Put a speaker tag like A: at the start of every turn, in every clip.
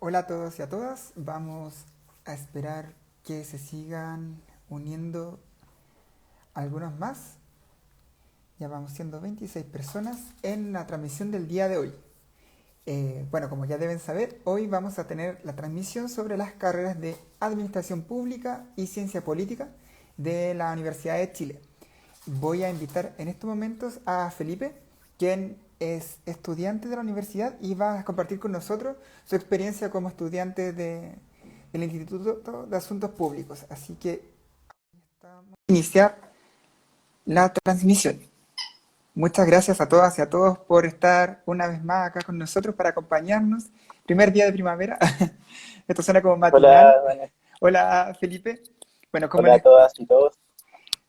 A: Hola a todos y a todas. Vamos a esperar que se sigan uniendo algunos más. Ya vamos siendo 26 personas en la transmisión del día de hoy. Bueno, como ya deben saber, hoy vamos a tener la transmisión sobre las carreras de Administración Pública y Ciencia Política de la Universidad de Chile. Voy a invitar en estos momentos a Felipe, quien es estudiante de la universidad y va a compartir con nosotros su experiencia como estudiante del Instituto de Asuntos Públicos. Así que vamos a iniciar la transmisión. Muchas gracias a todas y a todos por estar una vez más acá con nosotros para acompañarnos. Primer día de primavera. Esto suena como matinal.
B: Hola, Daniel.
A: Hola, Felipe. Bueno,
B: Hola a todas y todos.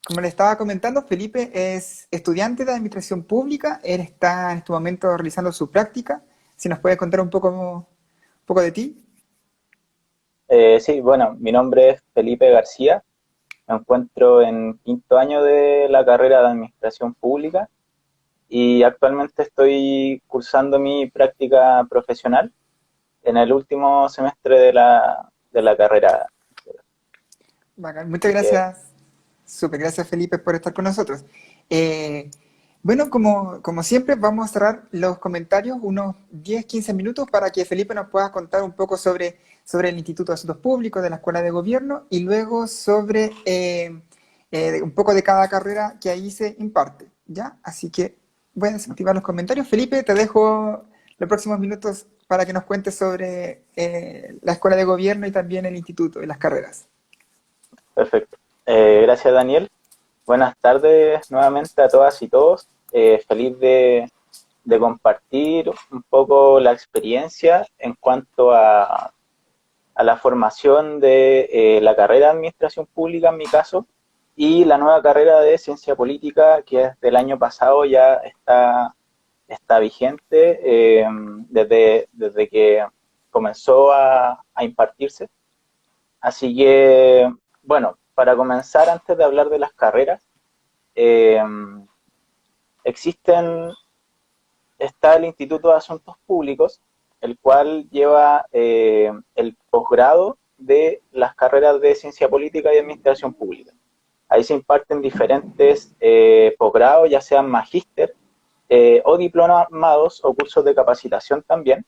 A: como le estaba comentando, Felipe es estudiante de Administración Pública. Él está en este momento realizando su práctica. Si nos puede contar un poco de ti.
B: Sí, bueno, mi nombre es Felipe García. Me encuentro en quinto año de la carrera de Administración Pública y actualmente estoy cursando mi práctica profesional en el último semestre de la carrera.
A: Bacán. Muchas
B: Así que,
A: gracias. Súper, gracias Felipe por estar con nosotros. Eh, bueno, como siempre, vamos a cerrar los comentarios unos 10-15 minutos para que Felipe nos pueda contar un poco sobre el Instituto de Asuntos Públicos, de la Escuela de Gobierno y luego sobre un poco de cada carrera que ahí se imparte, ¿ya? Así que voy a desactivar los comentarios. Felipe, te dejo los próximos minutos para que nos cuentes sobre la Escuela de Gobierno y también el Instituto y las carreras.
B: perfecto. Gracias, Daniel. Buenas tardes nuevamente a todas y todos. Feliz de compartir un poco la experiencia en cuanto a la formación de la carrera de Administración Pública, en mi caso, y la nueva carrera de Ciencia Política, que es del año pasado, ya está vigente desde que comenzó a impartirse. Así que, bueno, para comenzar, antes de hablar de las carreras, eh, existen está el Instituto de Asuntos Públicos, el cual lleva el posgrado de las carreras de Ciencia Política y Administración Pública. Ahí se imparten diferentes posgrados, ya sean magíster o diplomados o cursos de capacitación también.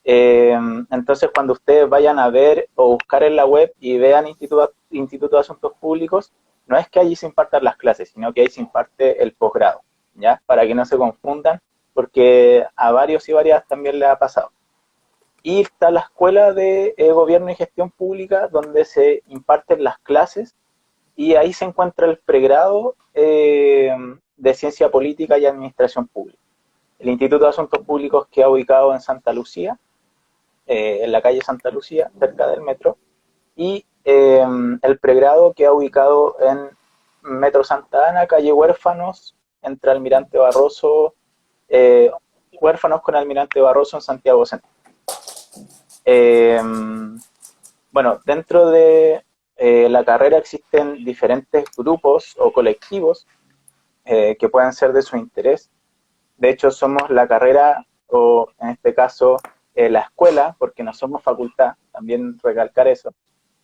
B: Eh, entonces, cuando ustedes vayan a ver o buscar en la web y vean Instituto de Asuntos Públicos, no es que allí se impartan las clases, sino que ahí se imparte el posgrado, ¿ya? Para que no se confundan, porque a varios y varias también les ha pasado. Y está la Escuela de Gobierno y Gestión Pública, donde se imparten las clases, y ahí se encuentra el pregrado de Ciencia Política y Administración Pública. El Instituto de Asuntos Públicos queda ubicado en Santa Lucía, en la calle Santa Lucía, cerca del metro, y el pregrado queda ubicado en Metro Santa Ana, calle Huérfanos, entre Almirante Barroso, eh, Huérfanos con Almirante Barroso en Santiago Centro. Eh, bueno, dentro de la carrera existen diferentes grupos o colectivos que pueden ser de su interés. De hecho, somos la carrera, o en este caso, la escuela, porque no somos facultad, también recalcar eso.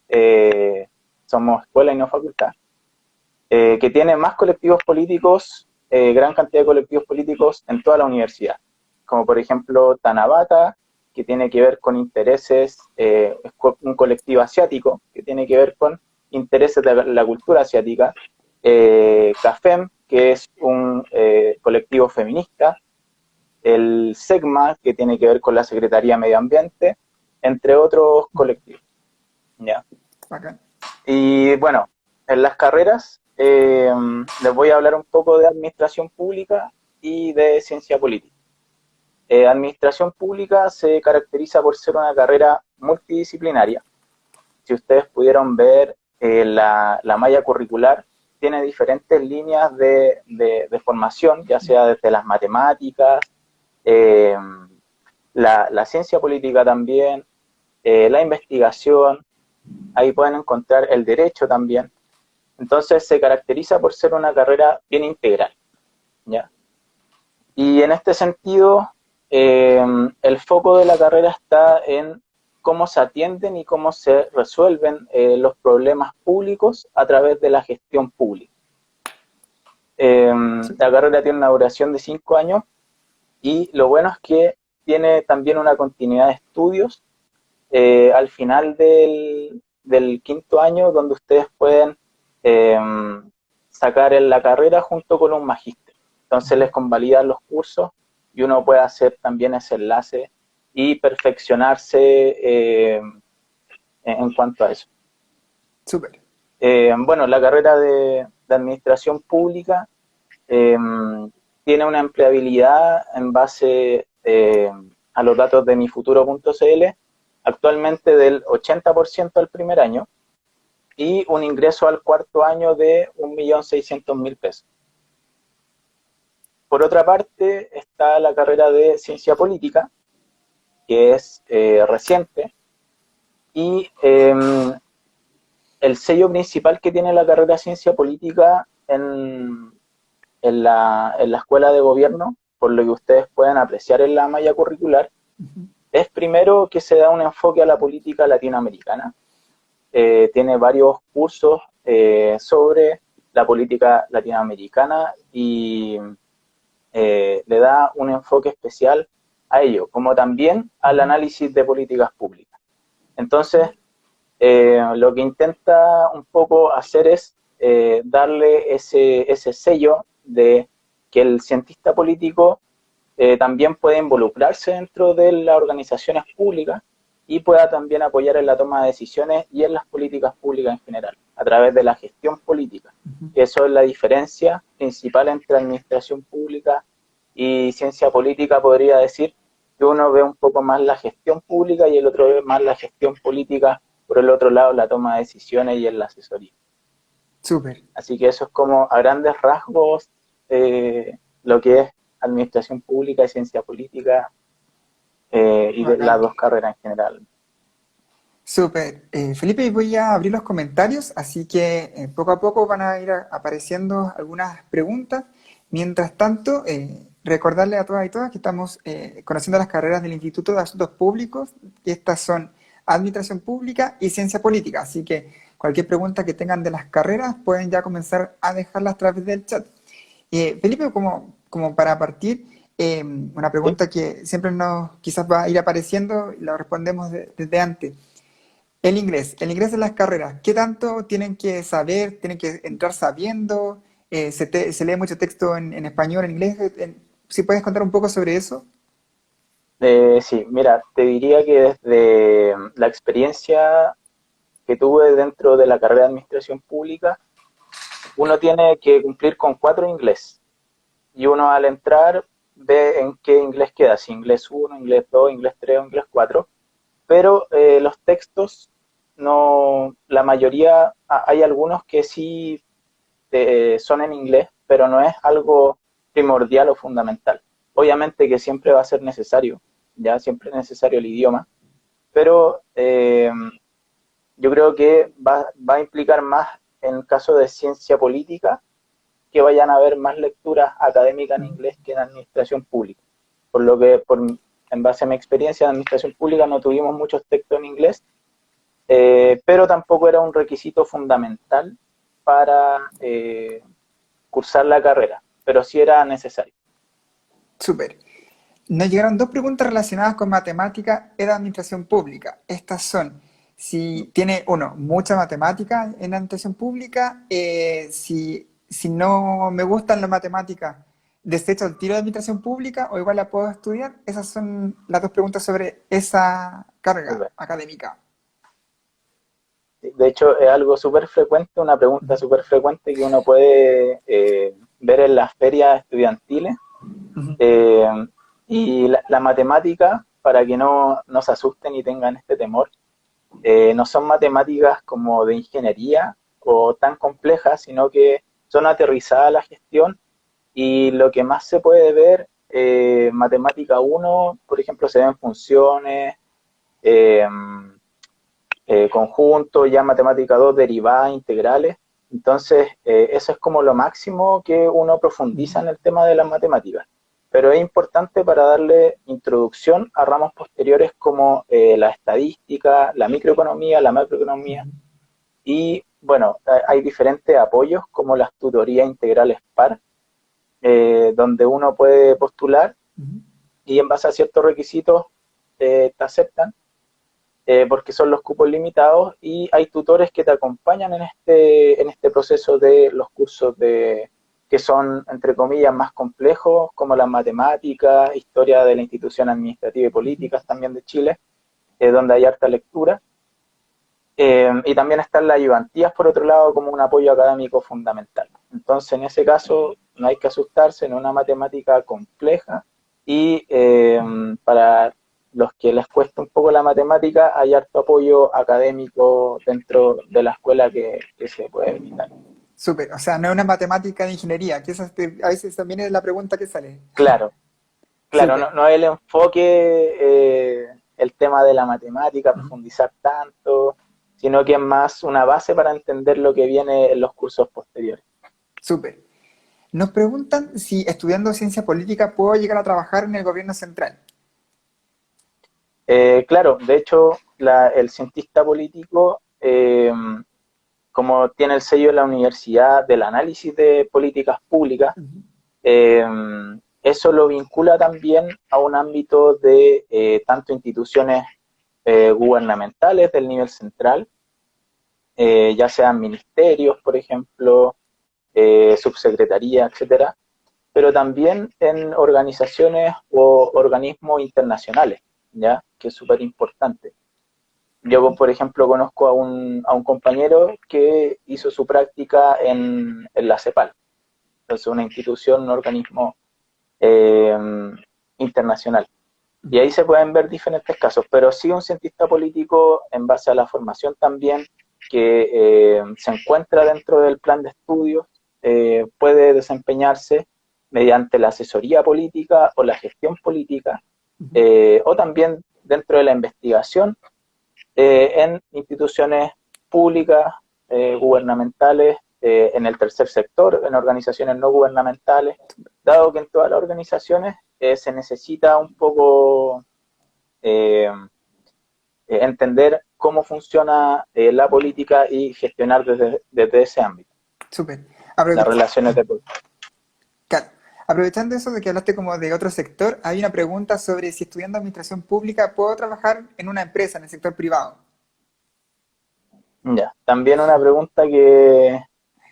B: Eh, Somos escuela y no facultad, que tiene más colectivos políticos, gran cantidad de colectivos políticos en toda la universidad, como por ejemplo Tanabata, que tiene que ver con intereses, un colectivo asiático, que tiene que ver con intereses de la cultura asiática, CAFEM, que es un colectivo feminista, el SEGMA, que tiene que ver con la Secretaría de Medio Ambiente, entre otros colectivos. ¿Ya?
A: Bacán.
B: Y bueno, en las carreras les voy a hablar un poco de administración pública y de ciencia política. Administración pública se caracteriza por ser una carrera multidisciplinaria. Si ustedes pudieron ver la malla curricular, tiene diferentes líneas de formación, ya sea desde las matemáticas, eh, la ciencia política también, la investigación, ahí pueden encontrar el derecho también. Entonces se caracteriza por ser una carrera bien integral, ¿ya? Y en este sentido, el foco de la carrera está en cómo se atienden y cómo se resuelven los problemas públicos a través de la gestión pública. La carrera tiene una duración de 5 años y lo bueno es que tiene también una continuidad de estudios al final del quinto año, donde ustedes pueden sacar en la carrera junto con un magíster. Entonces les convalidan los cursos y uno puede hacer también ese enlace y perfeccionarse en cuanto a eso.
A: Súper.
B: Bueno, la carrera de administración pública tiene una empleabilidad en base a los datos de mifuturo.cl, actualmente del 80% al primer año, y un ingreso al cuarto año de 1.600.000 pesos. Por otra parte, está la carrera de ciencia política, que es reciente, y el sello principal que tiene la carrera de ciencia política en la escuela de gobierno, por lo que ustedes pueden apreciar en la malla curricular, es primero que se da un enfoque a la política latinoamericana. Tiene varios cursos sobre la política latinoamericana y le da un enfoque especial a ello, como también al análisis de políticas públicas. Entonces, lo que intenta un poco hacer es darle ese sello de que el cientista político también puede involucrarse dentro de las organizaciones públicas y pueda también apoyar en la toma de decisiones y en las políticas públicas en general, a través de la gestión política. Eso es la diferencia principal entre administración pública y ciencia política, podría decir, que uno ve un poco más la gestión pública y el otro ve más la gestión política, por el otro lado la toma de decisiones y en la asesoría.
A: Súper.
B: Así que eso es como a grandes rasgos lo que es administración pública y ciencia política y de las dos carreras en general.
A: Súper. Felipe, voy a abrir los comentarios, así que poco a poco van a ir apareciendo algunas preguntas. Mientras tanto, recordarle a todas y todas que estamos conociendo las carreras del Instituto de Asuntos Públicos, y estas son Administración Pública y Ciencia Política, así que cualquier pregunta que tengan de las carreras pueden ya comenzar a dejarlas a través del chat. Felipe, como para partir, una pregunta que siempre nos quizás va a ir apareciendo y la respondemos desde antes. El inglés de las carreras, ¿qué tanto tienen que saber? ¿Tienen que entrar sabiendo? ¿Se lee mucho texto en español, en inglés? ¿Si puedes contar un poco sobre eso?
B: Sí, mira, te diría que desde la experiencia que tuve dentro de la carrera de Administración Pública, uno tiene que cumplir con 4 inglés. Y uno al entrar ve en qué inglés queda, si inglés 1, inglés 2, inglés 3 o inglés 4. Pero los textos, no, la mayoría, hay algunos que sí son en inglés, pero no es algo primordial o fundamental. Obviamente que siempre va a ser necesario, ya siempre es necesario el idioma, pero yo creo que va a implicar más en caso de ciencia política que vayan a haber más lecturas académicas en inglés que en administración pública. Por lo que, en base a mi experiencia en administración pública, no tuvimos muchos textos en inglés, pero tampoco era un requisito fundamental para cursar la carrera, pero sí era necesario.
A: Súper. Nos llegaron 2 preguntas relacionadas con matemática en administración pública. Estas son, si tiene uno, mucha matemática en administración pública, si no me gustan las matemáticas, desecho el tiro de administración pública o igual la puedo estudiar. Esas son las 2 preguntas sobre esa carga académica.
B: De hecho, es algo súper frecuente, una pregunta súper frecuente que uno puede ver en las ferias estudiantiles. Y la matemática, para que no se asusten y tengan este temor, no son matemáticas como de ingeniería o tan complejas, sino que son aterrizadas a la gestión y lo que más se puede ver, matemática 1, por ejemplo, se ven funciones, conjuntos, ya matemática 2, derivadas, integrales. Entonces, eso es como lo máximo que uno profundiza en el tema de las matemáticas. pero es importante para darle introducción a ramos posteriores como la estadística, la microeconomía, la macroeconomía, y bueno, hay diferentes apoyos como las tutorías integrales PAR, donde uno puede postular y en base a ciertos requisitos te aceptan, porque son los cupos limitados, y hay tutores que te acompañan en este proceso de los cursos que son, entre comillas, más complejos, como las matemáticas, historia de la institución administrativa y políticas también de Chile, donde hay harta lectura. Y también están las ayudantías, por otro lado, como un apoyo académico fundamental. Entonces, en ese caso, no hay que asustarse, en una matemática compleja, y para los que les cuesta un poco la matemática, hay harto apoyo académico dentro de la escuela que se puede evitar.
A: Súper, o sea, no es una matemática de ingeniería, que esa a veces también es la pregunta que sale.
B: Claro, claro,
A: Súper.
B: no es el enfoque, el tema de la matemática, profundizar tanto, sino que es más una base para entender lo que viene en los cursos posteriores.
A: Súper. Nos preguntan si estudiando ciencia política puedo llegar a trabajar en el gobierno central.
B: Claro, de hecho, el cientista político, como tiene el sello de la Universidad del Análisis de Políticas Públicas, eh, eso lo vincula también a un ámbito de tanto instituciones gubernamentales del nivel central, ya sean ministerios, por ejemplo, subsecretaría, etcétera, pero también en organizaciones o organismos internacionales, ¿ya? Que es súper importante. Yo, por ejemplo, conozco a un compañero que hizo su práctica en la CEPAL, entonces una institución, un organismo eh, internacional. Y ahí se pueden ver diferentes casos, pero sí un cientista político, en base a la formación también que se encuentra dentro del plan de estudios, puede desempeñarse mediante la asesoría política o la gestión política, o también dentro de la investigación en instituciones públicas, gubernamentales, en el tercer sector, en organizaciones no gubernamentales, dado que en todas las organizaciones se necesita un poco entender cómo funciona la política y gestionar desde ese ámbito
A: Súper.
B: las relaciones de política.
A: Claro. Aprovechando eso de que hablaste como de otro sector, hay una pregunta sobre si estudiando administración pública puedo trabajar en una empresa, en el sector privado.
B: Ya, también una pregunta que,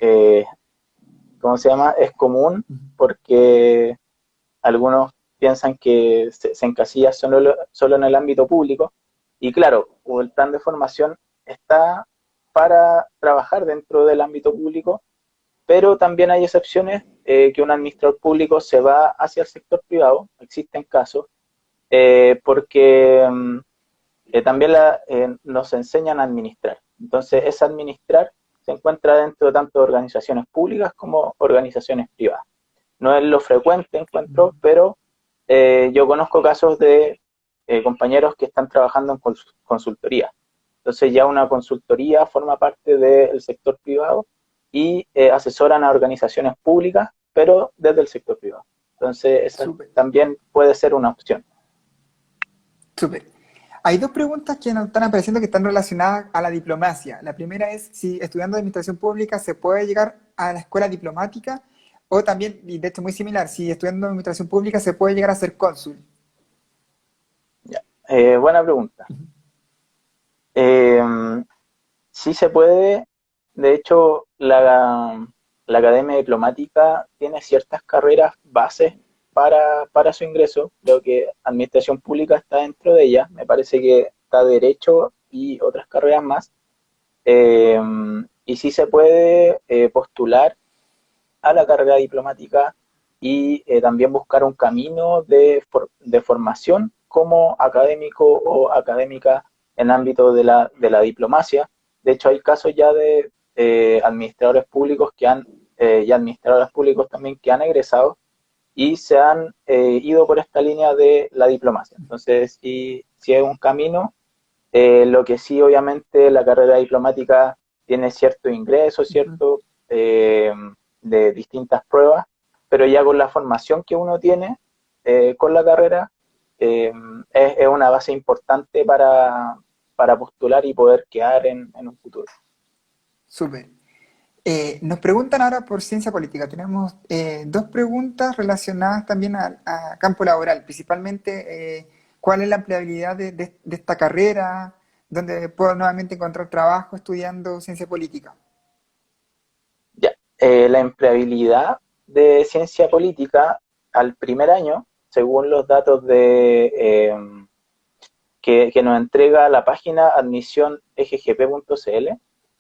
B: eh, ¿cómo se llama? Es común, porque algunos piensan que se encasilla solo en el ámbito público, y claro, el plan de formación está para trabajar dentro del ámbito público, pero también hay excepciones, que un administrador público se va hacia el sector privado, existen casos, porque también nos enseñan a administrar. Entonces, ese administrar se encuentra dentro tanto de organizaciones públicas como organizaciones privadas. No es lo frecuente, encuentro, pero yo conozco casos de compañeros que están trabajando en consultoría. Entonces ya una consultoría forma parte del sector privado y asesoran a organizaciones públicas, pero desde el sector privado. Entonces esa
A: Súper,
B: también puede ser una opción.
A: súper. Hay dos preguntas que nos están apareciendo que están relacionadas a la diplomacia. La primera es si estudiando administración pública se puede llegar a la escuela diplomática o también, y de hecho muy similar, si estudiando administración pública se puede llegar a ser cónsul.
B: Ya. Buena pregunta. Eh, sí se puede. De hecho, la Academia Diplomática tiene ciertas carreras bases para su ingreso. Creo que Administración Pública está dentro de ella. Me parece que está Derecho y otras carreras más. Eh, y sí se puede postular a la carrera diplomática y también buscar un camino de formación como académico o académica en ámbito de la diplomacia. De hecho, hay casos ya de administradores públicos y administradores públicos también que han egresado y se han ido por esta línea de la diplomacia. Entonces, si es un camino, lo que sí, obviamente, la carrera diplomática tiene cierto ingreso, cierto, de distintas pruebas, pero ya con la formación que uno tiene, con la carrera, es una base importante para postular y poder quedar en un futuro.
A: Súper. Nos preguntan ahora por ciencia política. Tenemos dos preguntas relacionadas también a campo laboral, principalmente cuál es la empleabilidad de esta carrera, dónde puedo nuevamente encontrar trabajo estudiando ciencia política.
B: Ya, la empleabilidad de ciencia política al primer año, según los datos que nos entrega la página admisioneggp.cl,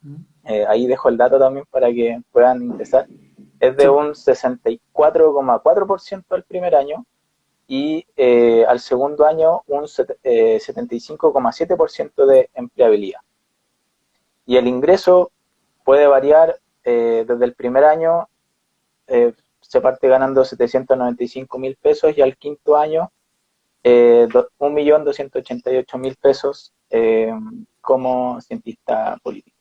A: ¿Mm?
B: ahí dejo el dato también para que puedan ingresar, es de
A: Sí.
B: un 64,4% al primer año y al segundo año un 75,7% de empleabilidad. Y el ingreso puede variar desde el primer año, se parte ganando 795.000 pesos y al quinto año 1.288.000 pesos como cientista político.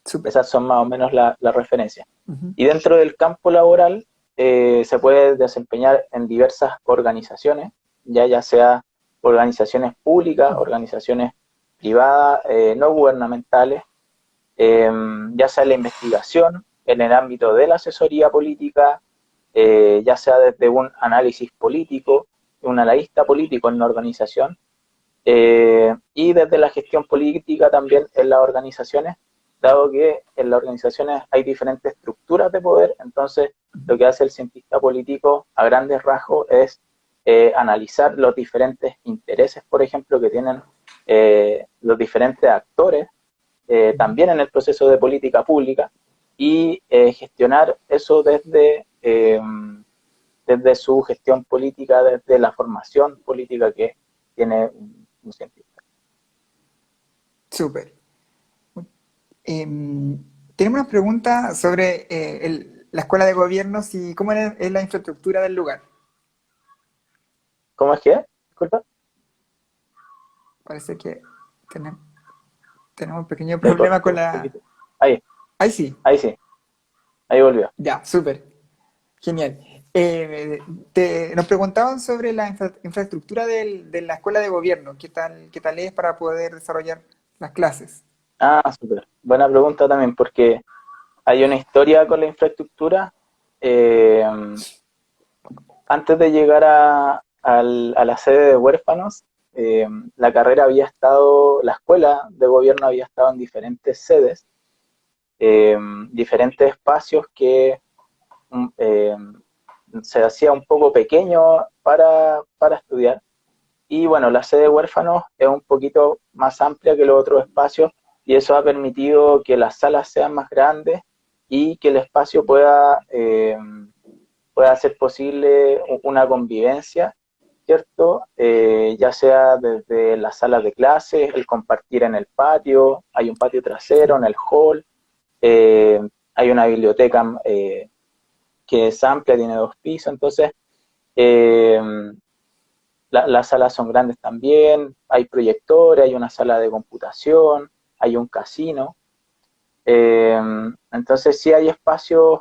A: Súper.
B: Esas son más o menos la referencia.
A: Ujú.
B: Y dentro del campo laboral se puede desempeñar en diversas organizaciones, ya sea organizaciones públicas, organizaciones privadas, no gubernamentales, ya sea en la investigación, en el ámbito de la asesoría política, ya sea desde un análisis político, un analista político en la organización, y desde la gestión política también en las organizaciones, dado que en las organizaciones hay diferentes estructuras de poder, entonces lo que hace el cientista político a grandes rasgos es analizar los diferentes intereses, por ejemplo, que tienen los diferentes actores también en el proceso de política pública y gestionar eso desde su gestión política, desde la formación política que tiene un científico.
A: Súper. Tenemos una pregunta sobre la escuela de gobiernos y cómo es la infraestructura del lugar.
B: ¿Cómo es que? Disculpa.
A: Parece que tenemos, tenemos un pequeño
B: Se
A: problema
B: cortó
A: con
B: un
A: la...
B: poquito. Ahí,
A: Ahí sí,
B: ahí sí, ahí volvió.
A: ya, súper, genial. Nos preguntaban sobre la infraestructura de la escuela de gobierno, qué tal es para poder desarrollar las clases?
B: Ah, súper. Buena pregunta también, porque hay una historia con la infraestructura. Eh, Antes de llegar a la sede de huérfanos, la carrera había estado, la escuela de gobierno había estado en diferentes sedes, diferentes espacios que mm, eh, se hacía un poco pequeño para estudiar. Y bueno, la sede de huérfanos es un poquito más amplia que los otros espacios y eso ha permitido que las salas sean más grandes y que el espacio pueda hacer posible una convivencia, ¿cierto? Ya sea desde las salas de clases, el compartir en el patio, hay un patio trasero, en el hall, eh, hay una biblioteca que es amplia, tiene 2 pisos, entonces eh, las salas son grandes también, hay proyectores, hay una sala de computación, hay un casino, eh, entonces sí hay espacios,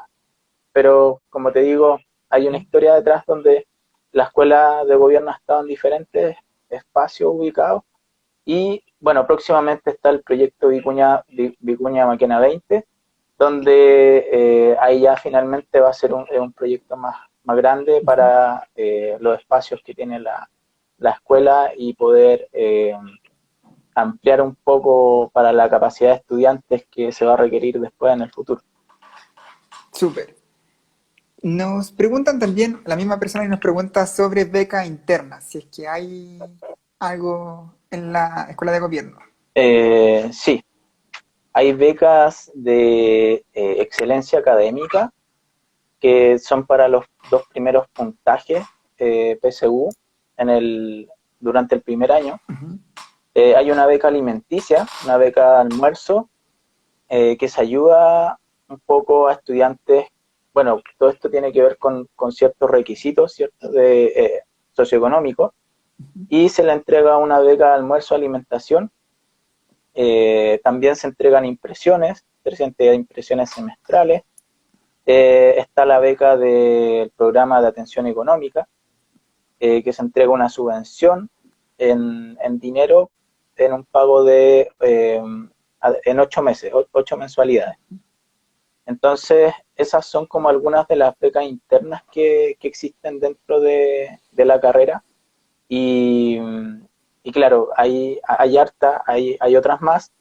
B: pero como te digo, hay una historia detrás donde la escuela de gobierno ha estado en diferentes espacios ubicados y bueno, próximamente está el proyecto Vicuña Maquena 20, donde ahí ya finalmente va a ser un proyecto más grande para los espacios que tiene la escuela y poder ampliar un poco para la capacidad de estudiantes que se va a requerir después en el futuro.
A: Súper. Nos preguntan también, la misma persona y nos pregunta sobre beca interna, si es que hay algo en la escuela de gobierno.
B: Sí, hay becas de excelencia académica que son para los 2 primeros puntajes PSU durante el primer año.
A: Ujú.
B: Hay una beca alimenticia, una beca almuerzo, que se ayuda un poco a estudiantes. Bueno, todo esto tiene que ver con ciertos requisitos, ¿cierto? Socioeconómicos, y se le entrega una beca de almuerzo alimentación. También se entregan impresiones, 300 impresiones semestrales. Está la beca del programa de atención económica, que se entrega una subvención en dinero en un pago en 8 meses, 8 mensualidades. Entonces, esas son como algunas de las becas internas que existen dentro de la carrera. Y, y claro, hay otras más,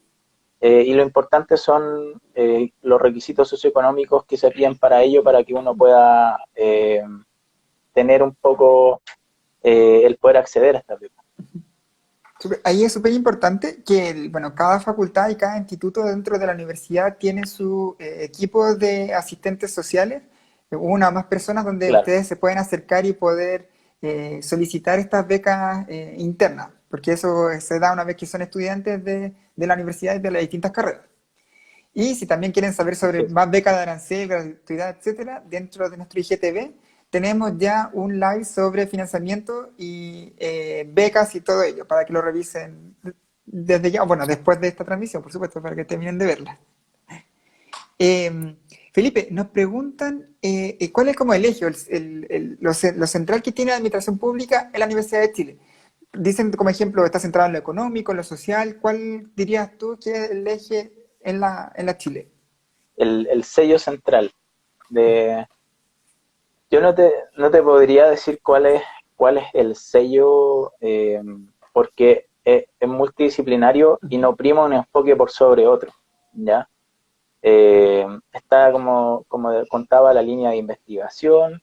B: y lo importante son los requisitos socioeconómicos que se piden para ello, para que uno pueda tener un poco el poder acceder a estas becas.
A: Ahí es súper importante que, bueno, cada facultad y cada instituto dentro de la universidad tiene su equipo de asistentes sociales, una o más personas donde
B: Claro,
A: ustedes se pueden acercar y poder solicitar estas becas internas, porque eso se da una vez que son estudiantes de la universidad y de las distintas carreras. Y si también quieren saber sobre
B: sí,
A: más becas de arancel, gratuidad, etcétera, dentro de nuestro IGTV tenemos ya un live sobre financiamiento y becas y todo ello, para que lo revisen desde ya, bueno, después de esta transmisión, por supuesto, para que terminen de verla. Felipe, nos preguntan cuál es como el eje, lo central que tiene la administración pública en la Universidad de Chile. Dicen como ejemplo, está centrado en lo económico, en lo social. ¿Cuál dirías tú que es el eje en la Chile?
B: el sello central de... Yo no te podría decir cuál es el sello, porque es multidisciplinario y no prima un enfoque por sobre otro, ¿ya? Está, como contaba, la línea de investigación,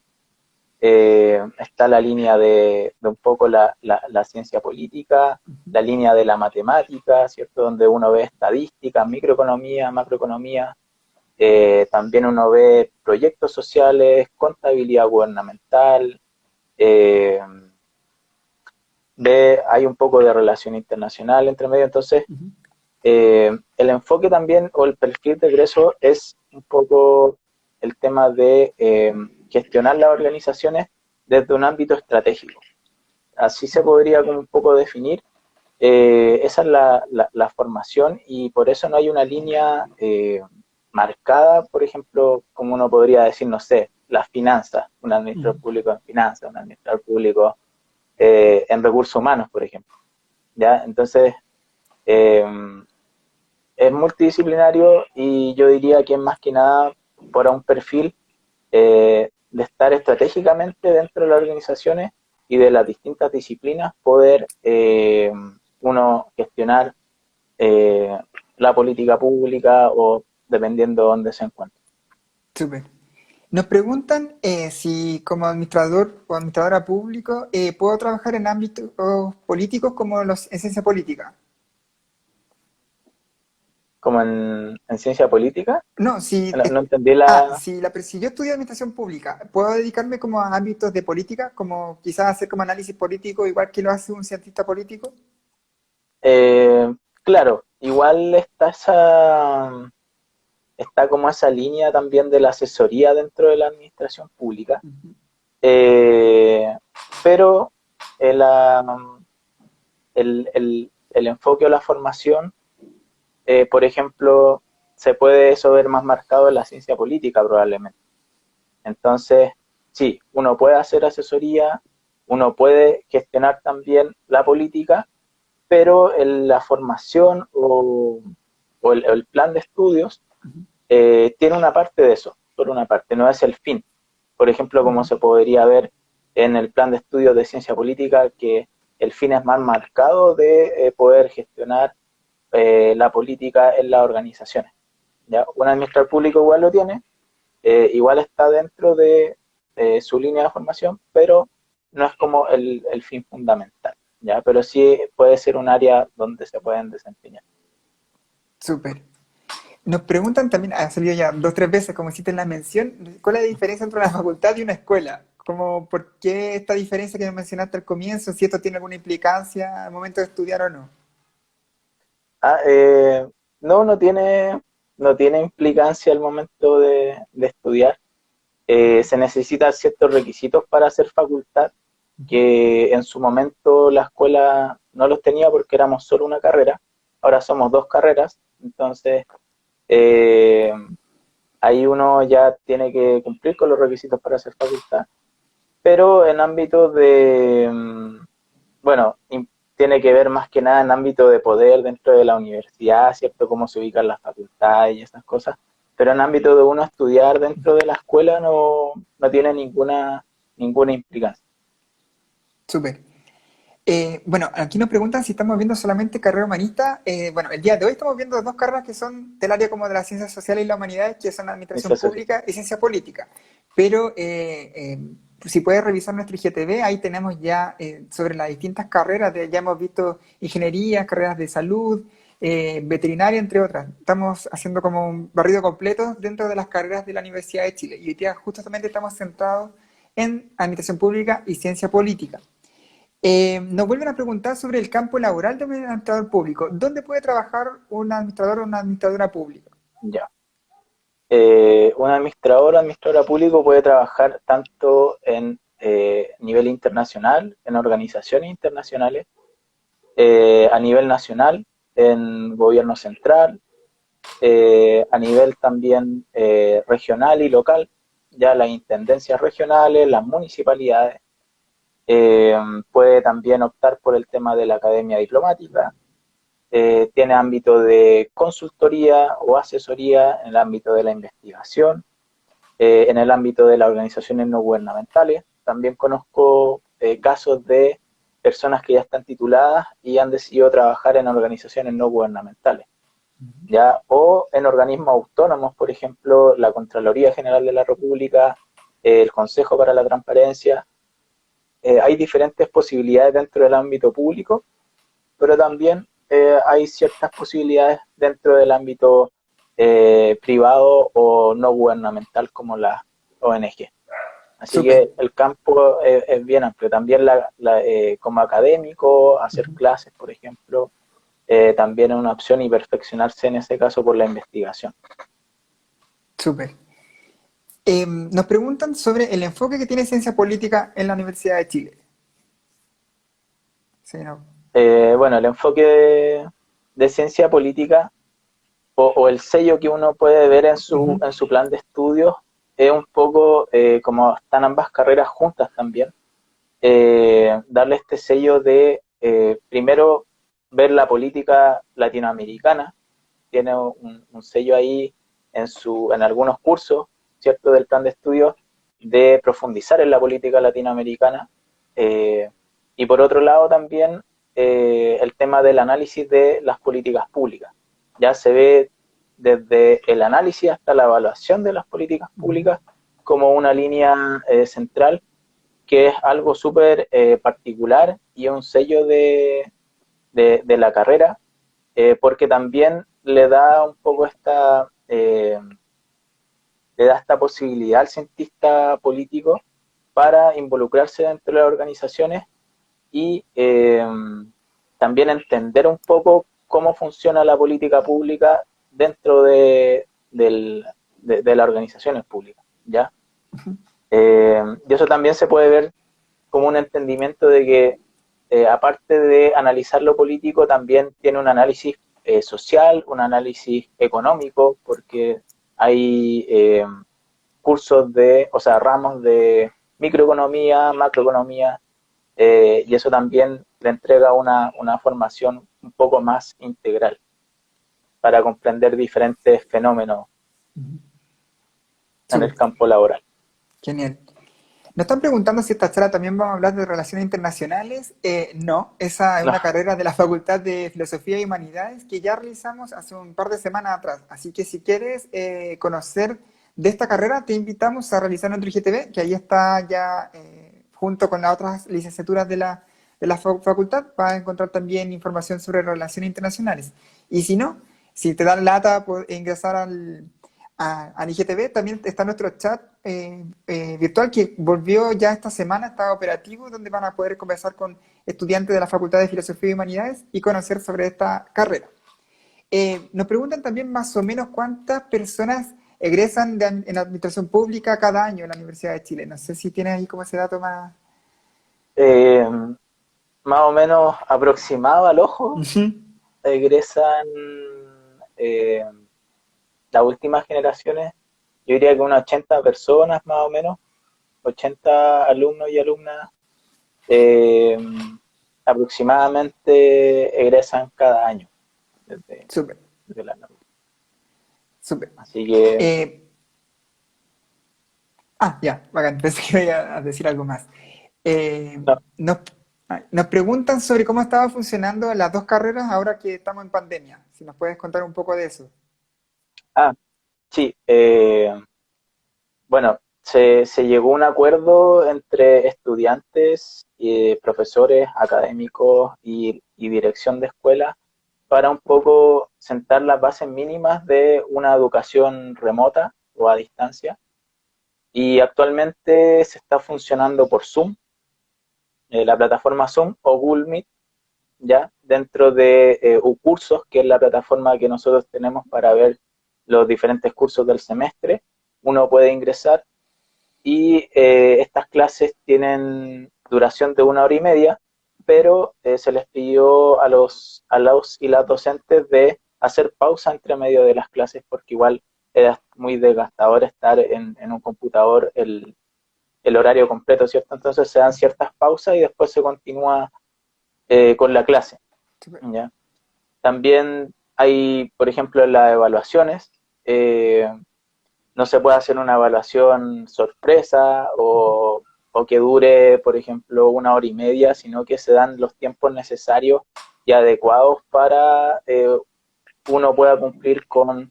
B: está la línea de un poco la ciencia política, la línea de la matemática, ¿cierto? Donde uno ve estadística, microeconomía, macroeconomía, también uno ve proyectos sociales, contabilidad gubernamental, eh, hay un poco de relación internacional entre medio. Entonces,
A: Ujú.
B: el enfoque también, o el perfil de egreso, es un poco el tema de gestionar las organizaciones desde un ámbito estratégico. Así se podría como un poco definir. Esa es la formación, y por eso no hay una línea marcada, por ejemplo, como uno podría decir, no sé, las finanzas, un administrador
A: Ujú.
B: público en finanzas, un administrador público en recursos humanos, por ejemplo. ¿Ya? Entonces, eh, es multidisciplinario, y yo diría que es más que nada por un perfil de estar estratégicamente dentro de las organizaciones y de las distintas disciplinas, poder uno gestionar eh, la política pública, o dependiendo de dónde se encuentre.
A: Súper. Nos preguntan si como administrador o administradora público puedo trabajar en ámbitos políticos como en ciencia política.
B: Como en ciencia política,
A: No, si,
B: no entendí la...
A: si yo estudio administración pública, ¿puedo dedicarme como a ámbitos de política, como quizás hacer como análisis político, igual que lo hace un cientista político?
B: claro, igual está como esa línea también de la asesoría dentro de la administración pública,
A: Ujú.
B: eh, pero el, el enfoque o la formación, por ejemplo, se puede eso ver más marcado en la ciencia política probablemente. Entonces, sí, uno puede hacer asesoría, uno puede gestionar también la política, pero la formación o el plan de estudios
A: Ujú.
B: tiene una parte de eso, por una parte, no es el fin. Por ejemplo, como
A: Ujú.
B: se podría ver en el plan de estudios de ciencia política, que el fin es más marcado de poder gestionar la política en las organizaciones. ¿Ya? Un administrador público igual lo tiene, igual está dentro de su línea de formación, pero no es como el fin fundamental. ¿Ya? Pero sí puede ser un área donde se pueden desempeñar.
A: Súper. Nos preguntan también, ha salido ya dos o tres veces, como hiciste en la mención, ¿cuál es la diferencia entre una facultad y una escuela? Como, ¿por qué esta diferencia que me mencionaste al comienzo? Si esto tiene alguna implicancia al momento de estudiar o no.
B: Ah, no, no tiene implicancia al momento de estudiar. Se necesitan ciertos requisitos para ser facultad,
A: Ujú.
B: que en su momento la escuela no los tenía porque éramos solo una carrera. Ahora somos dos carreras, entonces eh, ahí uno ya tiene que cumplir con los requisitos para ser facultad. pero en ámbitos de, bueno, tiene que ver más que nada en ámbito de poder dentro de la universidad, ¿cierto? Cómo se ubican las facultades y esas cosas, pero en ámbito de uno estudiar dentro de la escuela no tiene ninguna implicancia.
A: Súper. Bueno, aquí nos preguntan si estamos viendo solamente carrera humanista. Bueno, el día de hoy estamos viendo dos carreras que son del área como de las ciencias sociales y las humanidades, que son administración
B: Esa es
A: pública y ciencia política. Pero si puedes revisar nuestro IGTV, ahí tenemos ya sobre las distintas carreras, ya hemos visto ingeniería, carreras de salud, veterinaria, entre otras. Estamos haciendo como un barrido completo dentro de las carreras de la Universidad de Chile. Y hoy día justamente estamos centrados en administración pública y ciencia política. Nos vuelven a preguntar sobre el campo laboral de un administrador público. ¿Dónde puede trabajar un administrador o una administradora pública?
B: ya. Un administrador o administradora público puede trabajar tanto en nivel internacional, en organizaciones internacionales, a nivel nacional, en gobierno central, a nivel también regional y local, ya las intendencias regionales, las municipalidades. Puede también optar por el tema de la academia diplomática. Tiene ámbito de consultoría o asesoría en el ámbito de la investigación, en el ámbito de las organizaciones no gubernamentales. También conozco casos de personas que ya están tituladas y han decidido trabajar en organizaciones no gubernamentales, ¿ya? O en organismos autónomos, por ejemplo, la Contraloría General de la República, el Consejo para la Transparencia. Hay diferentes posibilidades dentro del ámbito público, pero también hay ciertas posibilidades dentro del ámbito privado o no gubernamental como la ONG. Así
A: Súper.
B: que el campo es bien amplio. También como académico, hacer clases, por ejemplo, también es una opción y perfeccionarse en ese caso por la investigación.
A: Súper. Nos preguntan sobre el enfoque que tiene ciencia política en la Universidad de Chile. Sí, no.
B: Bueno, el enfoque de ciencia política o el sello que uno puede ver
A: Ujú.
B: en su plan de estudios es un poco como están ambas carreras juntas también, darle este sello de primero ver la política latinoamericana, tiene un sello ahí en algunos cursos, ¿cierto?, del plan de estudios, de profundizar en la política latinoamericana, eh, y por otro lado también el tema del análisis de las políticas públicas. Ya se ve desde el análisis hasta la evaluación de las políticas públicas como una línea central que es algo súper particular y un sello de la carrera, porque también le da un poco le da esta posibilidad al cientista político para involucrarse dentro de las organizaciones y también entender un poco cómo funciona la política pública dentro de las organizaciones públicas, ¿ya? Y eso también se puede ver como un entendimiento de que, aparte de analizar lo político, también tiene un análisis social, un análisis económico, porque hay cursos o sea, ramos de microeconomía, macroeconomía, y eso también le entrega una formación un poco más integral para comprender diferentes fenómenos en el
A: Súper.
B: campo laboral.
A: Genial. Nos están preguntando si esta charla también vamos a hablar de relaciones internacionales. No, esa es
B: No,
A: una carrera de la Facultad de Filosofía y Humanidades que ya realizamos hace un par de semanas atrás. Así que si quieres conocer de esta carrera, te invitamos a realizar nuestro IGTV, que ahí está ya junto con las otras licenciaturas de la facultad. Vas a encontrar también información sobre relaciones internacionales. Y si no, si te dan lata por ingresar al IGTV, también está nuestro chat virtual que volvió ya esta semana, está operativo, donde van a poder conversar con estudiantes de la Facultad de Filosofía y Humanidades y conocer sobre esta carrera. Nos preguntan también más o menos cuántas personas egresan en administración pública cada año en la Universidad de Chile. No sé si tienes ahí como ese dato más.
B: eh, más o menos aproximado al ojo,
A: Ujú.
B: egresan eh, las últimas generaciones, yo diría que unas 80 personas más o menos, 80 alumnos y alumnas eh, aproximadamente egresan cada año desde,
A: Súper,
B: desde la norma.
A: súper.
B: Así que,
A: Eh, ya, bacán, pensé que iba a decir algo más. Eh,
B: no,
A: nos, nos preguntan sobre cómo estaba funcionando las dos carreras ahora que estamos en pandemia. Si nos puedes contar un poco de eso.
B: ah, sí, bueno, se llegó a un acuerdo entre estudiantes, profesores, académicos y dirección de escuela para un poco sentar las bases mínimas de una educación remota o a distancia. Y actualmente se está funcionando por Zoom, la plataforma Zoom o Google Meet, ya dentro de Ucursos, que es la plataforma que nosotros tenemos para ver los diferentes cursos del semestre. Uno puede ingresar y estas clases tienen duración de 1 hora y media, pero se les pidió a los y las docentes de hacer pausa entre medio de las clases porque igual era muy desgastador estar en un computador el horario completo, ¿cierto? Entonces se dan ciertas pausas y después se continúa con la clase,
A: Súper.
B: ¿ya? También hay, por ejemplo, en las evaluaciones, no se puede hacer una evaluación sorpresa o que dure, por ejemplo, 1 hora y media, sino que se dan los tiempos necesarios y adecuados para uno pueda cumplir con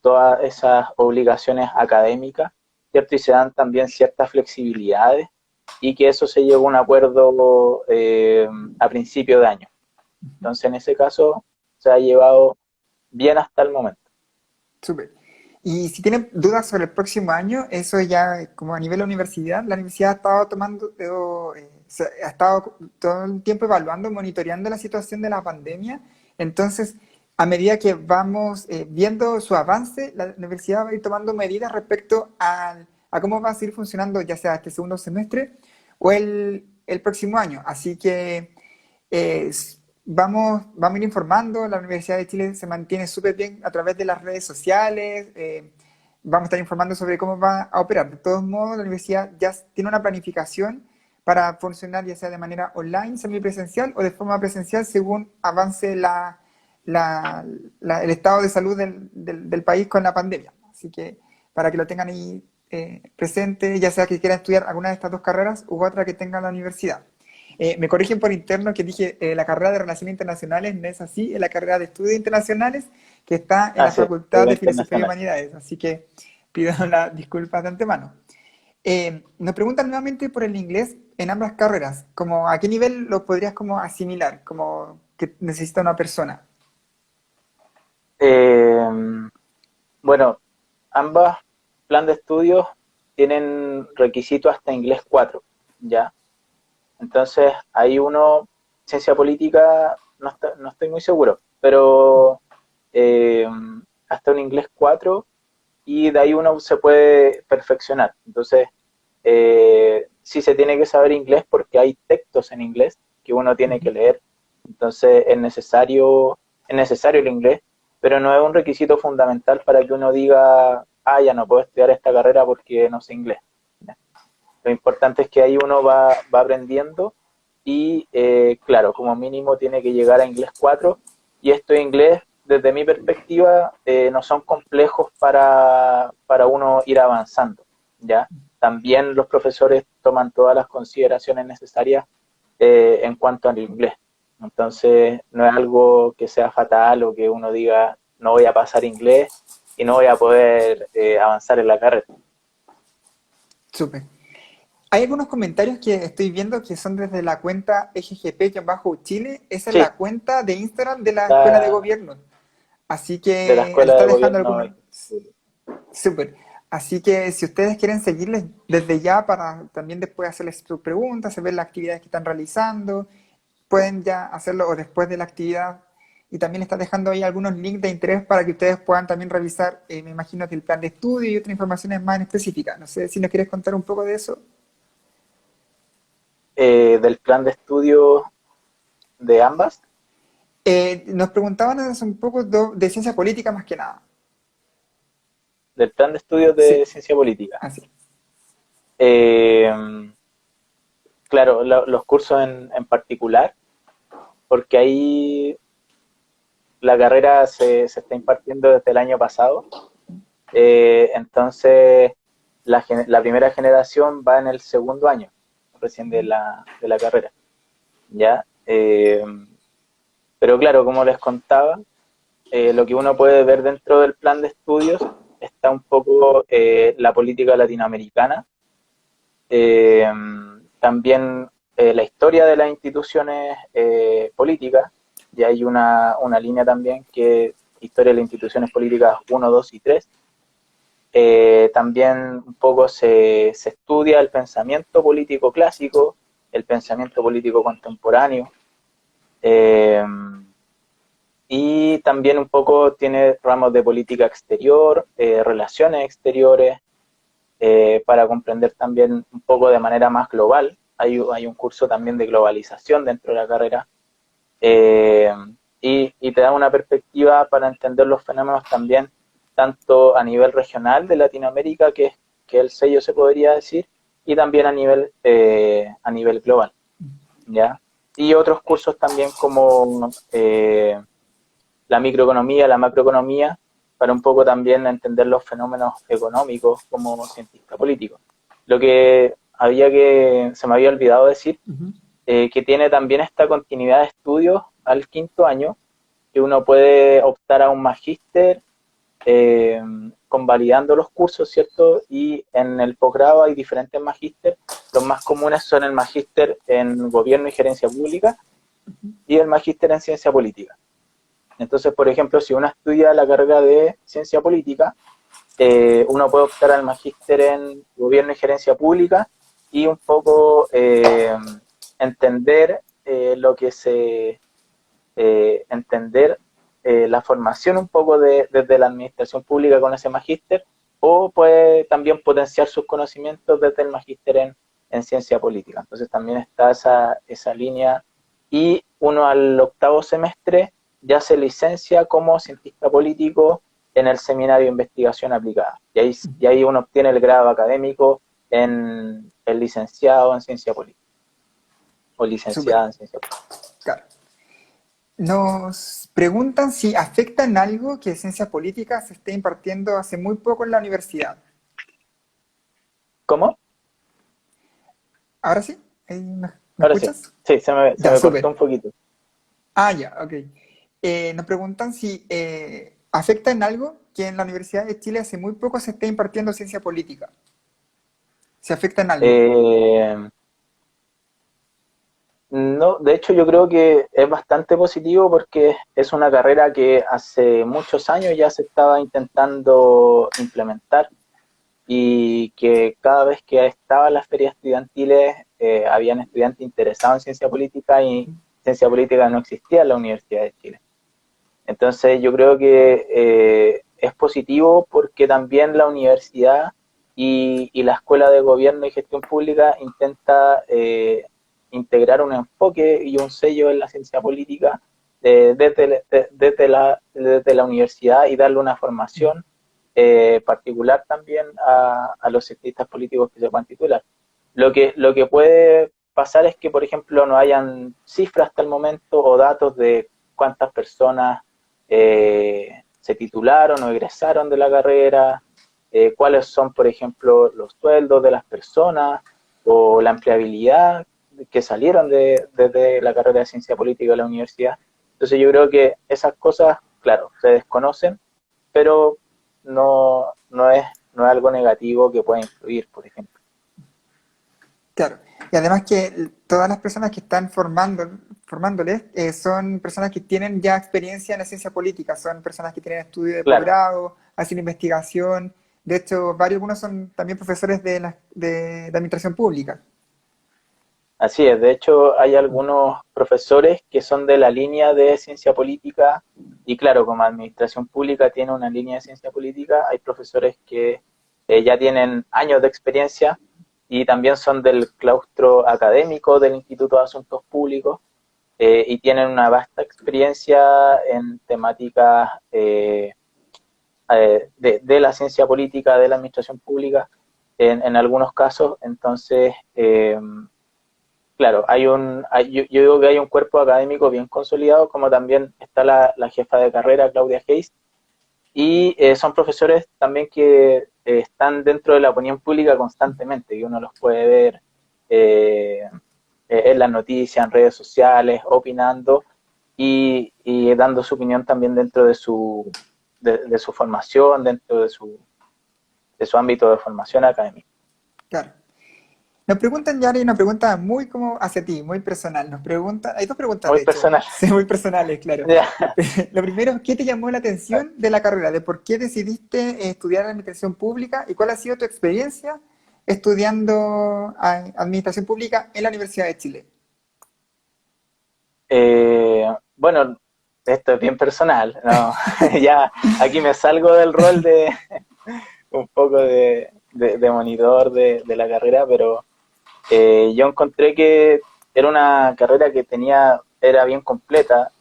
B: todas esas obligaciones académicas, ¿cierto? Y se dan también ciertas flexibilidades y que eso se llegó a un acuerdo a principio de año. Entonces, en ese caso, se ha llevado bien hasta el momento.
A: Súper. Y si tienen dudas sobre el próximo año, eso ya como a nivel de universidad, la universidad ha estado tomando, ha estado todo el tiempo evaluando, monitoreando la situación de la pandemia. Entonces, a medida que vamos viendo su avance, la universidad va a ir tomando medidas respecto a cómo va a seguir funcionando, ya sea este segundo semestre o el próximo año. Así que eh, vamos a ir informando, la Universidad de Chile se mantiene súper bien a través de las redes sociales, vamos a estar informando sobre cómo va a operar. De todos modos, la universidad ya tiene una planificación para funcionar ya sea de manera online, semipresencial o de forma presencial según avance el estado de salud del país con la pandemia. Así que para que lo tengan ahí presente, ya sea que quieran estudiar alguna de estas dos carreras u otra que tenga la universidad. Me corrigen por interno que dije la carrera de Relaciones Internacionales no es así, es la carrera de Estudios Internacionales que está en
B: Ah,
A: la
B: sí,
A: Facultad
B: seguridad
A: de Filosofía y
B: internacional.
A: Humanidades, así que pido las disculpas de antemano. Nos preguntan nuevamente por el inglés en ambas carreras, como a qué nivel lo podrías como asimilar, como que necesita una persona.
B: Eh, bueno, ambas plan de estudios tienen requisito hasta inglés 4, ¿ya? Entonces, ahí uno, ciencia política, no estoy muy seguro, pero eh, hasta un inglés 4 y de ahí uno se puede perfeccionar. Entonces, sí se tiene que saber inglés porque hay textos en inglés que uno tiene
A: Ujú.
B: que leer. Entonces, es necesario el inglés, pero no es un requisito fundamental para que uno diga, ah, ya no puedo estudiar esta carrera porque no sé inglés. ¿Ya? Lo importante es que ahí uno va aprendiendo y, claro, como mínimo tiene que llegar a inglés 4 y estos inglés, desde mi perspectiva, no son complejos para uno ir avanzando, ¿ya? También los profesores toman todas las consideraciones necesarias en cuanto al inglés. Entonces, no es algo que sea fatal o que uno diga, no voy a pasar inglés y no voy a poder avanzar en la carrera.
A: Súper. Hay algunos comentarios que estoy viendo que son desde la cuenta EGGP-Chile. Esa es
B: Sí,
A: la cuenta de Instagram de la Escuela de
B: la,
A: Gobierno. Así
B: de la
A: que le
B: Escuela
A: está
B: de
A: dejando
B: Gobierno.
A: algunos. Súper. Así que si ustedes quieren seguirles desde ya para también después hacerles sus preguntas, saber las actividades que están realizando, pueden ya hacerlo o después de la actividad. Y también está dejando ahí algunos links de interés para que ustedes puedan también revisar, me imagino que el plan de estudio y otras informaciones más específicas. No sé si nos quieres contar un poco de eso.
B: Del plan de estudio de ambas,
A: Nos preguntaban hace un poco de ciencia política más que nada.
B: del plan de estudios de
A: Sí,
B: ciencia política.
A: así.
B: Eh, claro, los cursos en particular, porque ahí la carrera se está impartiendo desde el año pasado. Entonces, la primera generación va en el segundo año recién de la carrera, ¿ya? Pero claro, como les contaba, lo que uno puede ver dentro del plan de estudios está un poco la política latinoamericana, eh, también la historia de las instituciones políticas, y hay una línea también que es historia de las instituciones políticas 1, 2 y 3. También un poco se estudia el pensamiento político clásico, el pensamiento político contemporáneo, eh, y también un poco tiene ramos de política exterior, relaciones exteriores, para comprender también un poco de manera más global. Hay un curso también de globalización dentro de la carrera, eh, y te da una perspectiva para entender los fenómenos también, tanto a nivel regional de Latinoamérica, que el sello se podría decir, y también a nivel global, ¿ya? Y otros cursos también como la microeconomía, la macroeconomía, para un poco también entender los fenómenos económicos como cientista político. Lo que se me había olvidado decir, que tiene también esta continuidad de estudios al quinto año, que uno puede optar a un magíster convalidando los cursos, ¿cierto? Y en el posgrado hay diferentes magíster. Los más comunes son el magíster en gobierno y gerencia pública y el magíster en ciencia política. Entonces, por ejemplo, si uno estudia la carrera de ciencia política, uno puede optar al magíster en gobierno y gerencia pública y un poco entender entender la formación un poco desde la administración pública con ese magíster, o puede también potenciar sus conocimientos desde el magíster en ciencia política. Entonces también está esa línea, y uno al octavo semestre ya se licencia como cientista político en el seminario de investigación aplicada. Y ahí uno obtiene el grado académico en el licenciado en ciencia política o
A: Súper,
B: licenciada en ciencia política.
A: claro. Nos preguntan si afecta en algo que ciencia política se esté impartiendo hace muy poco en la universidad.
B: ¿Cómo?
A: ¿Ahora sí? ¿Me
B: Ahora sí.
A: escuchas?
B: Sí, se
A: Ya,
B: me cortó
A: súper.
B: un poquito.
A: Ah, ya, ok. Nos preguntan si afecta en algo que en la Universidad de Chile hace muy poco se esté impartiendo ciencia política. Si afecta en algo.
B: Eh, no, de hecho yo creo que es bastante positivo porque es una carrera que hace muchos años ya se estaba intentando implementar, y que cada vez que estaba en las ferias estudiantiles habían estudiantes interesados en ciencia política, y ciencia política no existía en la Universidad de Chile. Entonces yo creo que es positivo porque también la universidad y la Escuela de Gobierno y Gestión Pública intenta integrar un enfoque y un sello en la ciencia política desde la universidad, y darle una formación particular también a los cientistas políticos que se puedan titular. Lo que puede pasar es que, por ejemplo, no hayan cifras hasta el momento o datos de cuántas personas se titularon o egresaron de la carrera, cuáles son, por ejemplo, los sueldos de las personas o la empleabilidad que salieron desde la carrera de ciencia política de la universidad. Entonces yo creo que esas cosas, claro, se desconocen, pero no es algo negativo que pueda influir, por ejemplo.
A: Claro. Y además que todas las personas que están formándoles son personas que tienen ya experiencia en la ciencia política, son personas que tienen estudio de
B: Claro,
A: posgrado, hacen investigación. De hecho, varios algunos son también profesores de administración pública.
B: así es. De hecho, hay algunos profesores que son de la línea de ciencia política, y claro, como administración pública tiene una línea de ciencia política, hay profesores que ya tienen años de experiencia y también son del claustro académico del Instituto de Asuntos Públicos, y tienen una vasta experiencia en temáticas de la ciencia política, de la administración pública. en algunos casos. Entonces, claro, yo digo que hay un cuerpo académico bien consolidado, como también está la jefa de carrera, Claudia Hayes, y son profesores también que están dentro de la opinión pública constantemente, que uno los puede ver en las noticias, en redes sociales, opinando y dando su opinión también dentro de su formación, dentro de su ámbito de formación académica.
A: Claro. Nos preguntan, Yari, una pregunta muy como hacia ti, muy personal. Nos preguntan, hay dos preguntas
B: Muy
A: de hecho,
B: personal.
A: sí, muy personales, claro.
B: Ya.
A: Lo primero, ¿qué te llamó la atención de la carrera? ¿De por qué decidiste estudiar administración pública? ¿Y cuál ha sido tu experiencia estudiando administración pública en la Universidad de Chile?
B: Bueno, esto es bien personal, ¿no? Ya aquí me salgo del rol de un poco de monitor de la carrera, pero yo encontré que era una carrera que era bien completa,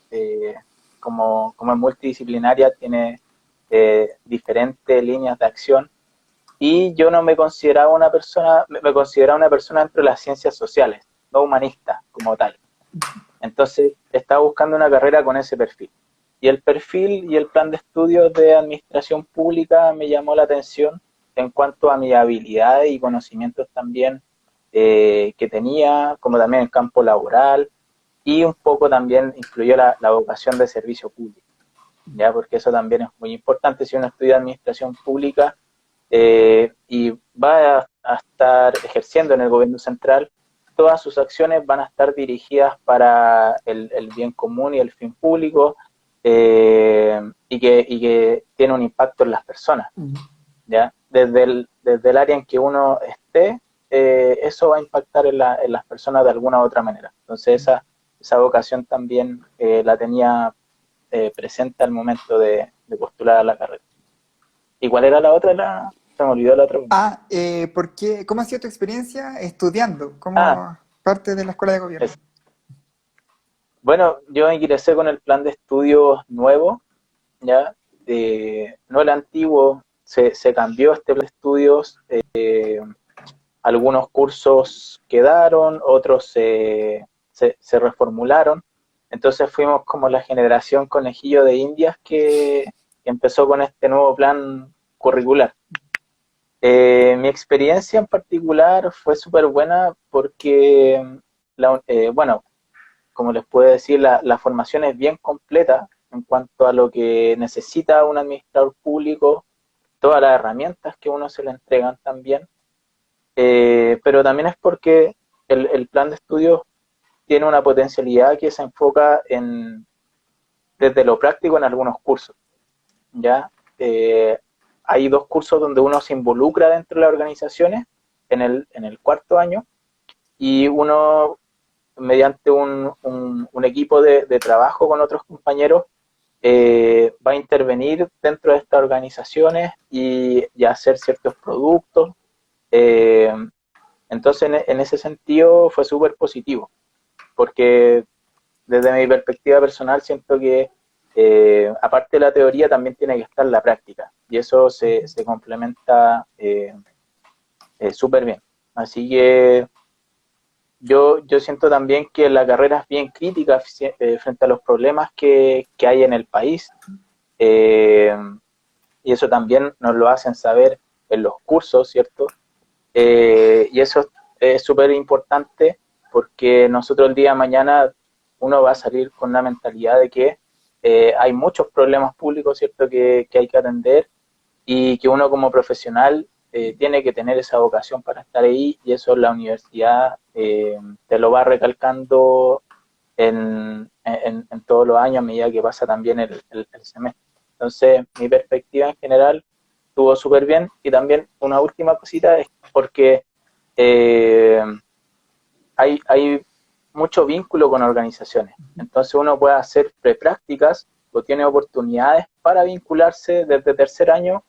B: como es multidisciplinaria, tiene diferentes líneas de acción, y yo no me consideraba una persona, me consideraba una persona dentro de las ciencias sociales, no humanista como tal. Entonces estaba buscando una carrera con ese perfil. Y el perfil y el plan de estudios de administración pública me llamó la atención en cuanto a mis habilidades y conocimientos también que tenía, como también el campo laboral, y un poco también influyó la vocación de servicio público, ¿ya? Porque eso también es muy importante si uno estudia administración pública y va a estar ejerciendo en el gobierno central. Todas sus acciones van a estar dirigidas para el bien común y el fin público, y que tiene un impacto en las personas, ¿ya? Desde el área en que uno esté, eso va a impactar en las personas de alguna u otra manera. Entonces esa vocación también la tenía presente al momento de postular a la carrera. ¿Y cuál era la otra? Se me olvidó la otra pregunta.
A: ¿Cómo ha sido tu experiencia estudiando
B: Ah,
A: como parte de la escuela de
B: es,
A: gobierno?
B: bueno, yo ingresé con el plan de estudios nuevo, ¿ya? No el antiguo, se cambió este plan de estudios, algunos cursos quedaron, otros se reformularon, entonces fuimos como la generación conejillo de Indias que empezó con este nuevo plan curricular. Mi experiencia en particular fue súper buena porque, bueno, como les puedo decir, la formación es bien completa en cuanto a lo que necesita un administrador público, todas las herramientas que uno se le entregan también, pero también es porque el plan de estudios tiene una potencialidad que se enfoca desde lo práctico en algunos cursos, ¿ya? Hay 2 cursos donde uno se involucra dentro de las organizaciones en el cuarto año, y uno, mediante un equipo de trabajo con otros compañeros, va a intervenir dentro de estas organizaciones y hacer ciertos productos. Eh, entonces, en ese sentido, fue súper positivo, porque desde mi perspectiva personal siento que aparte de la teoría también tiene que estar la práctica, y eso se complementa súper bien. Así que yo siento también que la carrera es bien crítica frente a los problemas que hay en el país, eh, y eso también nos lo hacen saber en los cursos, ¿cierto? Y eso es súper importante porque nosotros el día de mañana uno va a salir con una mentalidad de que hay muchos problemas públicos, ¿cierto?, que hay que atender, y que uno como profesional tiene que tener esa vocación para estar ahí, y eso la universidad te lo va recalcando en todos los años a medida que pasa también el semestre. Entonces, mi perspectiva en general estuvo súper bien. Y también una última cosita es porque eh, hay mucho vínculo con organizaciones. Entonces uno puede hacer preprácticas o tiene oportunidades para vincularse desde tercer año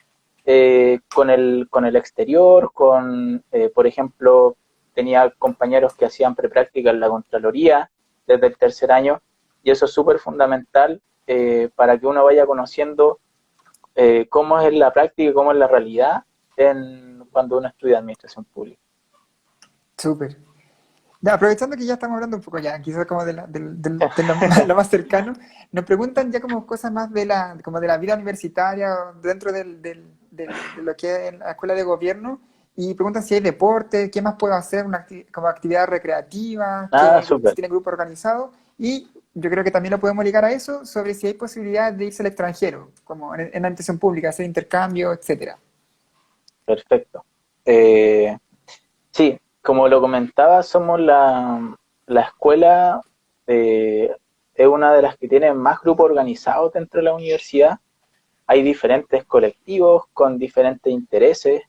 B: con el exterior, por ejemplo, tenía compañeros que hacían preprácticas en la Contraloría desde el tercer año, y eso es súper fundamental para que uno vaya conociendo cómo es la práctica y cómo es la realidad cuando uno estudia administración pública.
A: Súper. Ya, aprovechando que ya estamos hablando un poco ya, quizás como de lo más cercano, nos preguntan ya como cosas más como de la vida universitaria dentro de lo que es la escuela de gobierno y preguntan si hay deporte, qué más puedo hacer como actividad recreativa, si
B: Súper.
A: tienen grupo organizado y yo creo que también lo podemos ligar a eso sobre si hay posibilidad de irse al extranjero, como en la administración pública, hacer intercambio, etcétera.
B: Perfecto. Sí, como lo comentaba, somos la escuela, es una de las que tiene más grupos organizados dentro de la universidad. Hay diferentes colectivos con diferentes intereses,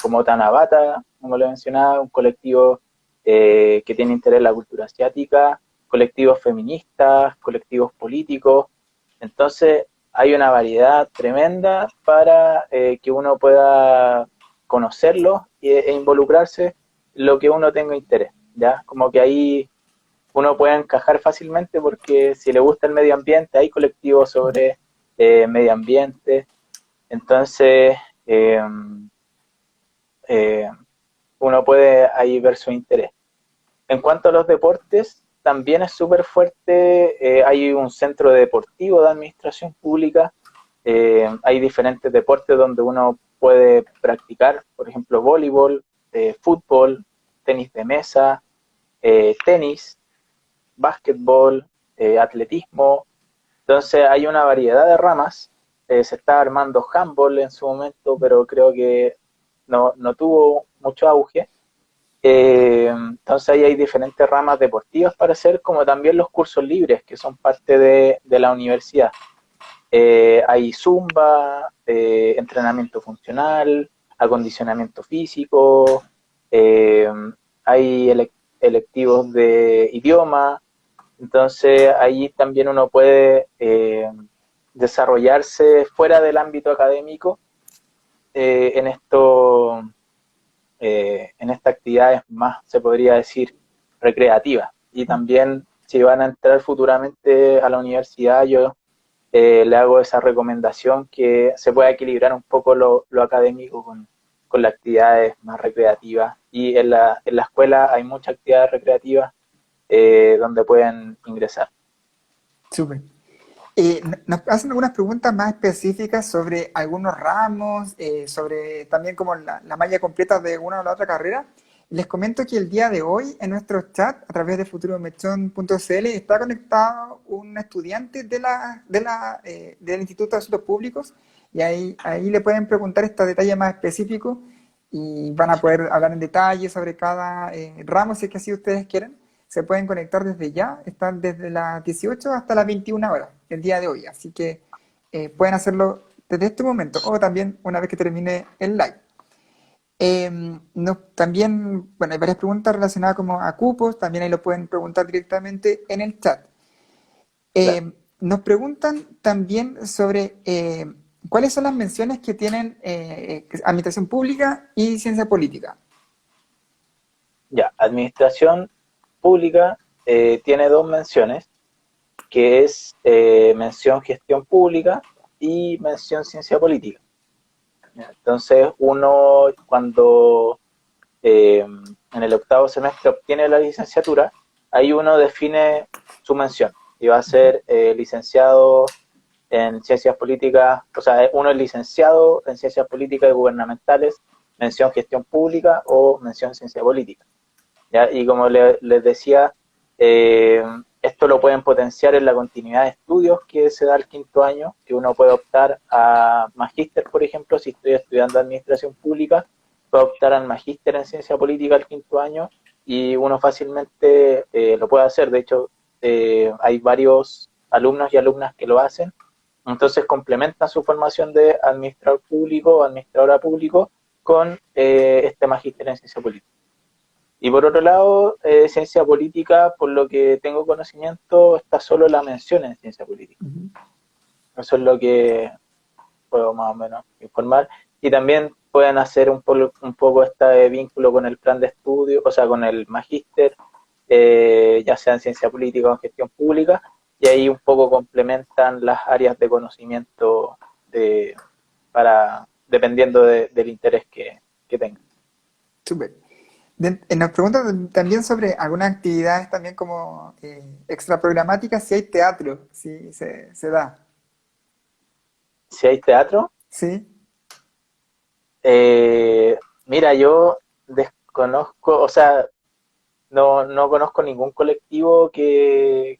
B: como Tanabata, como lo mencionaba, un colectivo que tiene interés en la cultura asiática, colectivos feministas, colectivos políticos. Entonces, hay una variedad tremenda para que uno pueda conocerlos e involucrarse en lo que uno tenga interés, ¿ya? Como que ahí uno puede encajar fácilmente porque si le gusta el medio ambiente, hay colectivos sobre medio ambiente, entonces eh, uno puede ahí ver su interés. En cuanto a los deportes, también es súper fuerte, hay un centro deportivo de administración pública, hay diferentes deportes donde uno puede practicar, por ejemplo, voleibol, fútbol, tenis de mesa, tenis, básquetbol, atletismo. Entonces hay una variedad de ramas. Se está armando handball en su momento, pero creo que no tuvo mucho auge. Entonces ahí hay diferentes ramas deportivas para hacer, como también los cursos libres, que son parte de la universidad. Hay zumba, entrenamiento funcional, acondicionamiento físico, eh, hay electivos de idioma, entonces ahí también uno puede desarrollarse fuera del ámbito académico en en estas actividades más, se podría decir, recreativas. Y también si van a entrar futuramente a la universidad, yo le hago esa recomendación que se pueda equilibrar un poco lo académico con las actividades más recreativas. Y en la escuela hay muchas actividades recreativas donde pueden ingresar.
A: Súper. Nos hacen algunas preguntas más específicas sobre algunos ramos, sobre también como la malla completa de una o la otra carrera. Les comento que el día de hoy en nuestro chat, a través de futuromechón.cl, está conectado un estudiante del Instituto de Asuntos Públicos y ahí le pueden preguntar estos detalles más específicos y van a poder hablar en detalle sobre cada ramo si es que así ustedes quieren. Se pueden conectar desde ya, están desde las 18 hasta las 21 horas el día de hoy, así que pueden hacerlo desde este momento o también una vez que termine el live. También, bueno, hay varias preguntas relacionadas como a cupos, también ahí lo pueden preguntar directamente en el chat.
B: Claro.
A: Nos preguntan también sobre cuáles son las menciones que tienen Administración Pública y Ciencia Política.
B: Ya, administración pública tiene dos menciones, que es mención gestión pública y mención ciencia política. Entonces uno cuando en el octavo semestre obtiene la licenciatura, ahí uno define su mención y va a ser licenciado en ciencias políticas, o sea, uno es licenciado en ciencias políticas y gubernamentales, mención gestión pública o mención ciencia política. ¿Ya? Y como les decía, esto lo pueden potenciar en la continuidad de estudios que se da al quinto año, que uno puede optar a magíster, por ejemplo, si estoy estudiando administración pública, puedo optar al magíster en ciencia política al quinto año y uno fácilmente lo puede hacer. De hecho, hay varios alumnos y alumnas que lo hacen, entonces complementan su formación de administrador público o administradora público con este magíster en ciencia política. Y por otro lado, ciencia política, por lo que tengo conocimiento, está solo la mención en ciencia política. Eso es lo que puedo más o menos informar. Y también pueden hacer un poco este vínculo con el plan de estudio, o sea, con el magíster, ya sea en ciencia política o en gestión pública, y ahí un poco complementan las áreas de conocimiento dependiendo del interés que tengan.
A: Súper. Nos preguntan también sobre algunas actividades también como extra programáticas, si hay teatro, si se da.
B: Si hay teatro,
A: ¿Sí?
B: mira, yo desconozco, o sea, no conozco ningún colectivo que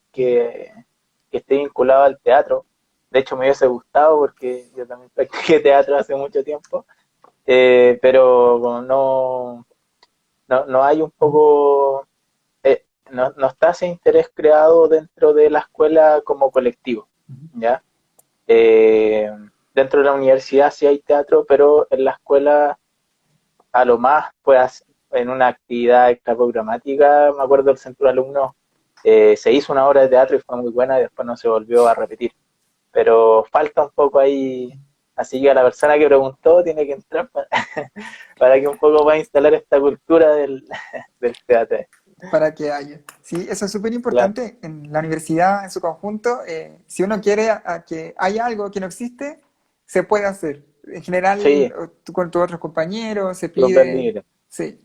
B: esté vinculado al teatro. De hecho, me hubiese gustado porque yo también practiqué teatro hace mucho tiempo, pero no hay un poco, no está ese interés creado dentro de la escuela como colectivo, ¿ya? Eh, Dentro de la universidad sí hay teatro, pero en la escuela a lo más, pues en una actividad extraprogramática, me acuerdo del centro de alumnos, se hizo una obra de teatro y fue muy buena y después no se volvió a repetir. Pero falta un poco ahí, así que a la persona que preguntó tiene que entrar para que un poco pueda instalar esta cultura del teatro.
A: Para que haya. Sí, eso es súper
B: Claro.
A: importante en la universidad en su conjunto. Si uno quiere a que haya algo que no existe, se puede hacer. En general,
B: Sí,
A: tú con tus otros compañeros se
B: súper
A: pide.
B: libre.
A: Sí.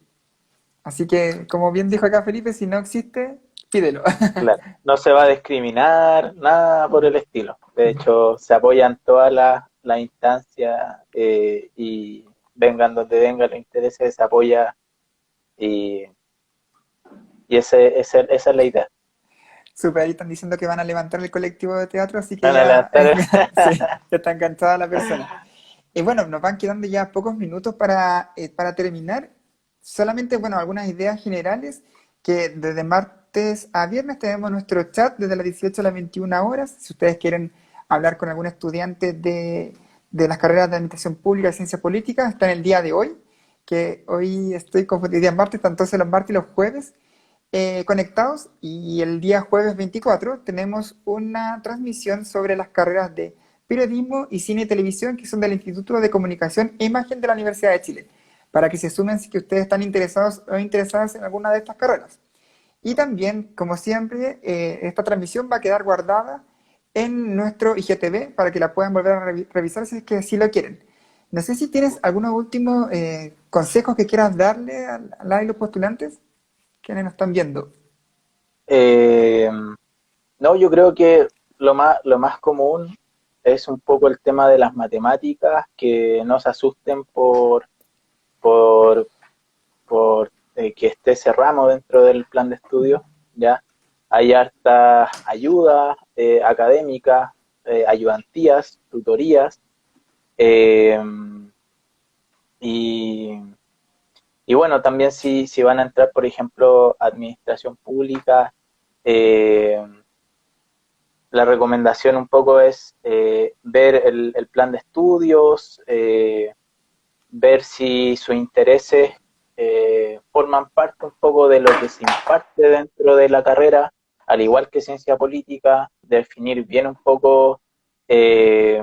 A: Así que, como bien dijo acá Felipe, si no existe, pídelo.
B: Claro, no se va a discriminar, nada por el estilo. De hecho, se apoyan todas las instancias y vengan donde vengan los intereses, se apoya y, esa es la idea.
A: Super, ahí están diciendo que van a levantar el colectivo de teatro, así que
B: Van a
A: ya,
B: levantar.
A: sí, ya está encantada la persona. Y bueno, nos van quedando ya pocos minutos para terminar. Solamente, bueno, algunas ideas generales, que desde martes a viernes tenemos nuestro chat desde las 18 a las 21 horas. Si ustedes quieren hablar con algún estudiante de las carreras de Administración Pública y Ciencia Política, está en el día de hoy, que hoy estoy confundido, día martes, están entonces los martes y los jueves conectados, y el día jueves 24 tenemos una transmisión sobre las carreras de periodismo y cine y televisión que son del Instituto de Comunicación e Imagen de la Universidad de Chile, para que se sumen si que ustedes están interesados o interesadas en alguna de estas carreras. Y también, como siempre, esta transmisión va a quedar guardada en nuestro IGTV para que la puedan volver a revisar si es que así lo quieren. No sé si tienes algunos últimos consejos que quieras darle a los postulantes quienes nos están viendo.
B: Eh, no, yo creo que lo más común es un poco el tema de las matemáticas, que no se asusten por que esté ese ramo dentro del plan de estudio, ¿ya? Hay hartas ayudas académicas, ayudantías, tutorías, eh, y, y bueno, también si van a entrar, por ejemplo, administración pública, eh, la recomendación un poco es ver el plan de estudios, ver si sus intereses forman parte un poco de lo que se imparte dentro de la carrera, al igual que ciencia política, definir bien un poco eh,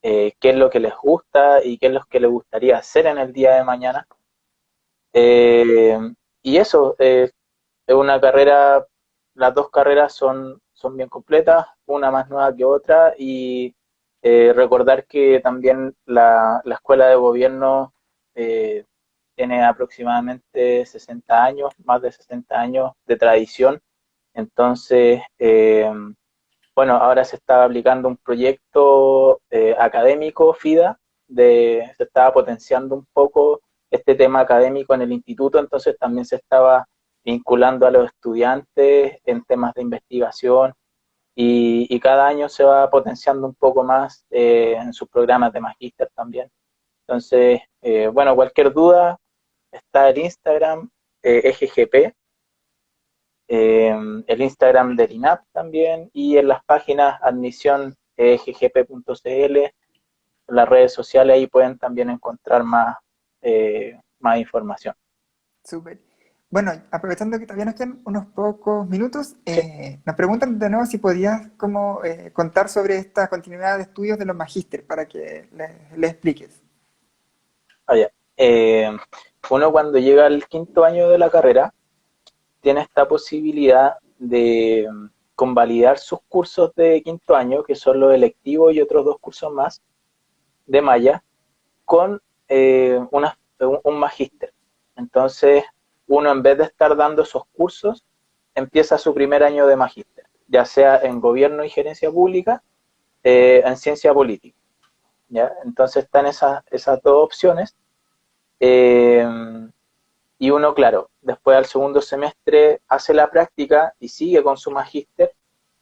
B: qué es lo que les gusta y qué es lo que les gustaría hacer en el día de mañana. Eh, y eso, es una carrera, las dos carreras son bien completas, una más nueva que otra, y recordar que también la escuela de gobierno eh, tiene aproximadamente 60 años, más de 60 años de tradición. Entonces, bueno, ahora se está aplicando un proyecto académico, FIDA, se estaba potenciando un poco este tema académico en el instituto, entonces también se estaba vinculando a los estudiantes en temas de investigación y cada año se va potenciando un poco más en sus programas de magíster también. Entonces, bueno, cualquier duda, está el Instagram, EGGP, el Instagram del INAP también y en las páginas admisión ggp.cl, las redes sociales, ahí pueden también encontrar más información.
A: Súper. Bueno, aprovechando que todavía nos quedan unos pocos minutos,
B: Sí,
A: nos preguntan de nuevo si podías como, contar sobre esta continuidad de estudios de los magísteres para que les expliques.
B: allá. Uno cuando llega al quinto año de la carrera tiene esta posibilidad de convalidar sus cursos de quinto año, que son los electivos y otros dos cursos más de malla, con unas un magíster. Entonces, uno en vez de estar dando esos cursos, empieza su primer año de magíster, ya sea en gobierno y gerencia pública, en ciencia política. ¿Ya? Entonces están esas dos opciones. Y uno, claro, después al segundo semestre hace la práctica y sigue con su magíster,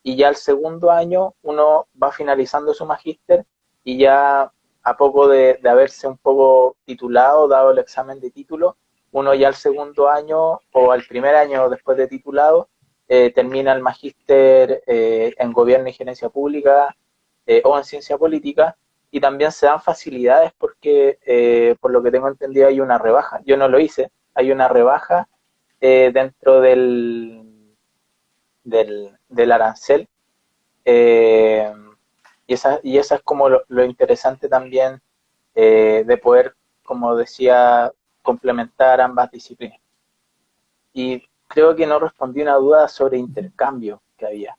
B: y ya al segundo año uno va finalizando su magíster y ya a poco de haberse un poco titulado, dado el examen de título, uno ya al segundo año o al primer año después de titulado termina el magíster en gobierno y gerencia pública o en ciencia política, y también se dan facilidades porque por lo que tengo entendido hay una rebaja. Yo no lo hice, hay una rebaja dentro del arancel, eh, y esa es como lo interesante también de poder, como decía, complementar ambas disciplinas. Y creo que no respondí una duda sobre intercambio que había,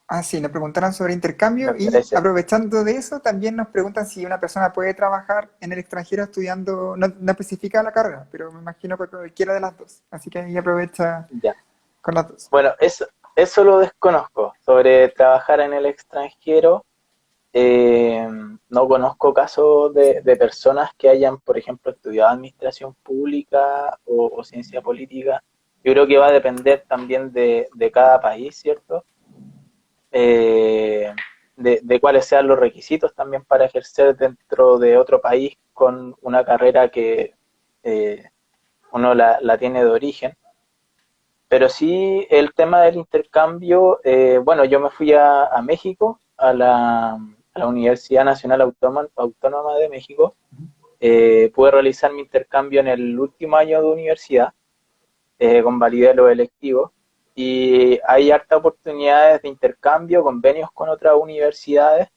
A: Ah, sí, nos preguntaron sobre intercambio
B: me
A: y
B: parece.
A: aprovechando de eso, también nos preguntan si una persona puede trabajar en el extranjero estudiando, no especifica la carrera, pero me imagino que cualquiera de las dos. Así que ahí aprovecha
B: Ya.
A: con las dos.
B: Bueno, eso lo desconozco. Sobre trabajar en el extranjero, eh, no conozco casos de personas que hayan, por ejemplo, estudiado administración pública o ciencia política. Yo creo que va a depender también de cada país, ¿cierto? De cuáles sean los requisitos también para ejercer dentro de otro país con una carrera que eh, uno la tiene de origen. Pero sí, el tema del intercambio, bueno, yo me fui a México, a la Universidad Nacional Autónoma de México. Pude realizar mi intercambio en el último año de universidad, convalidé los electivos, y hay harta oportunidades de intercambio, convenios con otras universidades,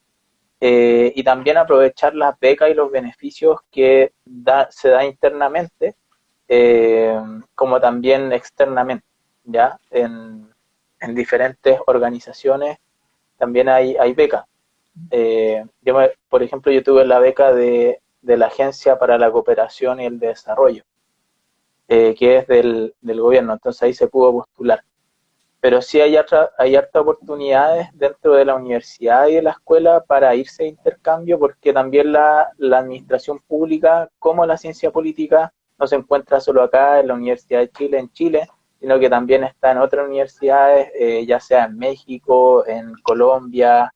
B: y también aprovechar las becas y los beneficios que se da internamente, eh, como también externamente, ¿ya? En diferentes organizaciones también hay becas. Por ejemplo, yo tuve la beca de la Agencia para la Cooperación y el Desarrollo, que es del gobierno, entonces ahí se pudo postular. Pero sí hay harta oportunidades dentro de la universidad y de la escuela para irse de intercambio, porque también la administración pública, como la ciencia política, no se encuentra solo acá en la Universidad de Chile, en Chile, sino que también está en otras universidades, ya sea en México, en Colombia,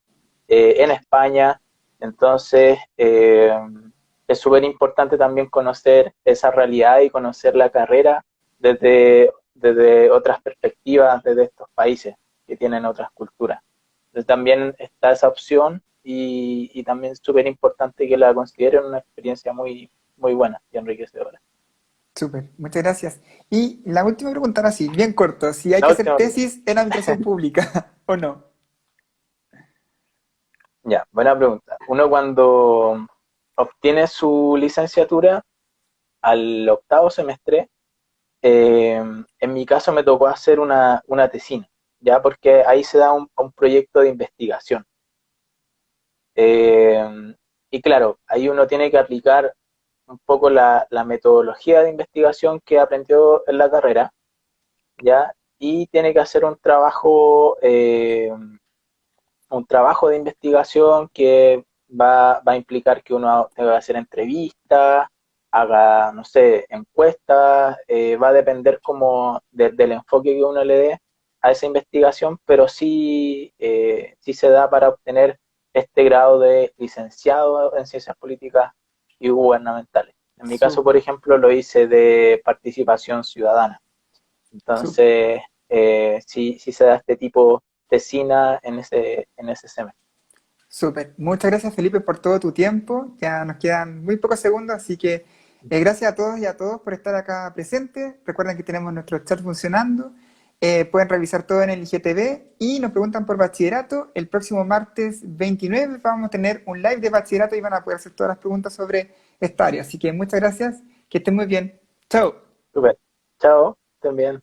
B: en España. Entonces, es súper importante también conocer esa realidad y conocer la carrera desde otras perspectivas, desde estos países que tienen otras culturas. Entonces también está esa opción, y también es súper importante que la consideren una experiencia muy, muy buena y enriquecedora.
A: Súper, muchas gracias. Y la última pregunta, ahora sí, bien corto, si hay
B: La
A: que hacer
B: última,
A: tesis en administración pública o no.
B: ya, buena pregunta. Uno cuando obtiene su licenciatura al octavo semestre, en mi caso me tocó hacer una tesina, ya porque ahí se da un proyecto de investigación. Eh, y claro, ahí uno tiene que aplicar un poco la metodología de investigación que aprendió en la carrera, ¿ya? Y tiene que hacer un trabajo de investigación que va a implicar que uno tenga que hacer entrevistas, haga, no sé, encuestas, va a depender como del enfoque que uno le dé a esa investigación, pero sí se da para obtener este grado de licenciado en ciencias políticas y gubernamentales. En mi caso, por
A: Súper,
B: ejemplo, lo hice de participación ciudadana.
A: súper.
B: Entonces, sí se da este tipo de SINA en ese semestre.
A: Súper. Muchas gracias, Felipe, por todo tu tiempo. Ya nos quedan muy pocos segundos, así que gracias a todos y a todos por estar acá presentes. Recuerden que tenemos nuestro chat funcionando. Pueden revisar todo en el IGTV y nos preguntan por bachillerato. El próximo martes 29 vamos a tener un live de bachillerato y van a poder hacer todas las preguntas sobre esta área. Así que muchas gracias. Que estén muy bien. Chao.
B: Super. Chao, también.